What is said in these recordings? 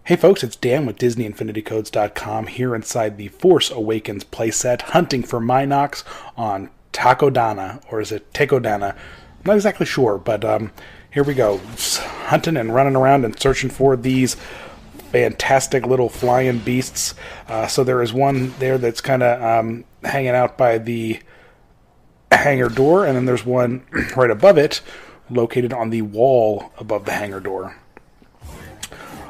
Hey folks, it's Dan with DisneyInfinityCodes.com here inside the Force Awakens playset, hunting for Mynocks on TAKODANA, or is it TAKODANA? I'm not exactly sure, but here we go. Just hunting and running around and searching for these fantastic little flying beasts. So there is one there that's kind of hanging out by the hangar door, and then there's one right above it, located on the wall above the hangar door.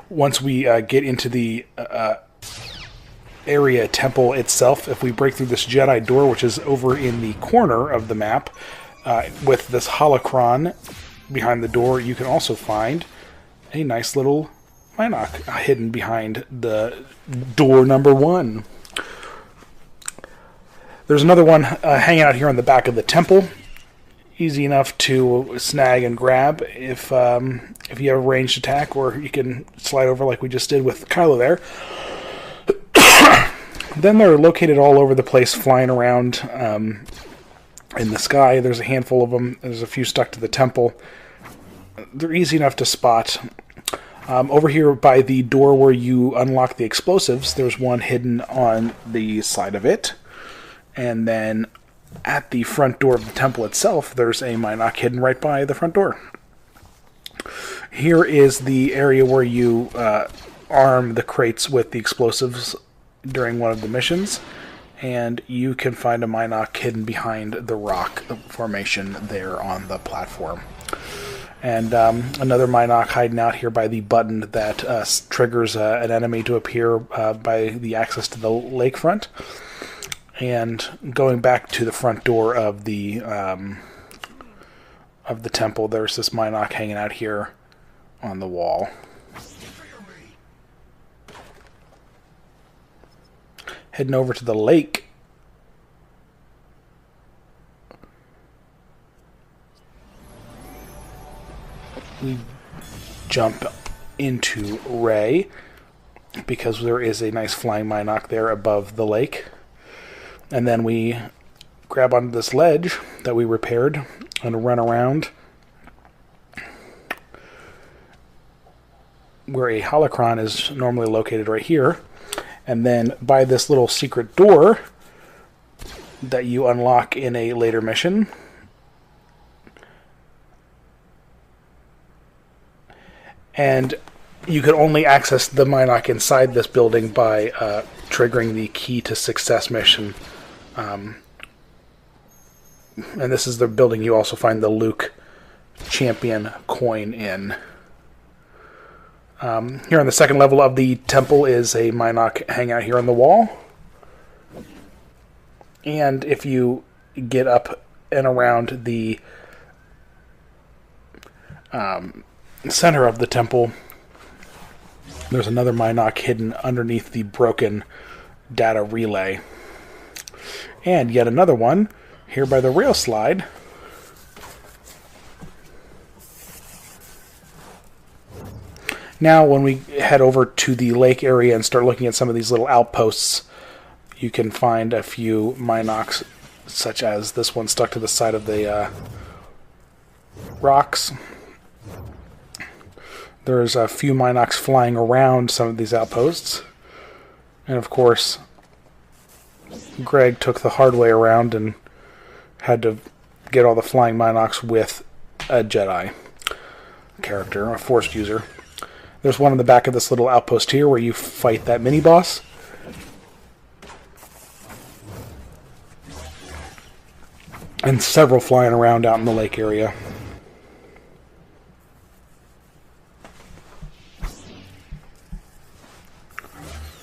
Once we get into the area temple itself, if we break through this Jedi door, which is over in the corner of the map, with this holocron behind the door, you can also find a nice little Mynock hidden behind the door number 1. There's another one hanging out here on the back of the temple. Easy enough to snag and grab if you have a ranged attack, or you can slide over like we just did with Kylo there. Then they're located all over the place, flying around in the sky. There's a handful of them. There's a few stuck to the temple. They're easy enough to spot. Over here by the door where you unlock the explosives, there's one hidden on the side of it. And then at the front door of the temple itself, there's a Mynock hidden right by the front door. Here is the area where you arm the crates with the explosives during one of the missions, and you can find a Mynock hidden behind the rock formation there on the platform. And another Mynock hiding out here by the button that triggers an enemy to appear by the access to the lakefront. And going back to the front door of the temple, there's this Mynock hanging out here on the wall. Heading over to the lake. We jump into Rey, because there is a nice flying Mynock there above the lake. And then we grab onto this ledge that we repaired and run around where a holocron is normally located right here. And then by this little secret door that you unlock in a later mission. And you can only access the Mynock inside this building by triggering the Key to Success mission. And this is the building you also find the Luke champion coin in. Here on the second level of the temple is a Mynock hangout here on the wall. And if you get up and around the center of the temple, there's another Mynock hidden underneath the broken data relay. And yet another one here by the rail slide. Now when we head over to the lake area and start looking at some of these little outposts, you can find a few Mynocks, such as this one stuck to the side of the rocks. There's a few Mynocks flying around some of these outposts. And of course, Greg took the hard way around and had to get all the flying Mynocks with a Jedi character, a Force user. There's one in the back of this little outpost here where you fight that mini-boss. And several flying around out in the lake area.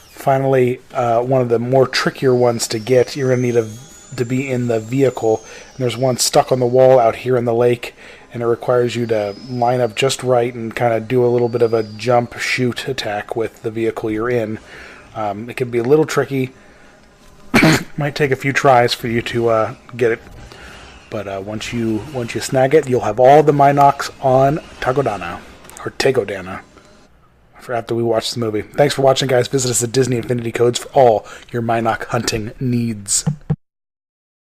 Finally, one of the more trickier ones to get, you're going to need to be in the vehicle. And there's one stuck on the wall out here in the lake, and it requires you to line up just right and kind of do a little bit of a jump shoot attack with the vehicle you're in. It can be a little tricky. Might take a few tries for you to get it. But once you snag it, you'll have all the Mynocks on TAKODANA, or TAKODANA, for after we watch the movie. Thanks for watching, guys. Visit us at Disney Infinity Codes for all your Mynock hunting needs.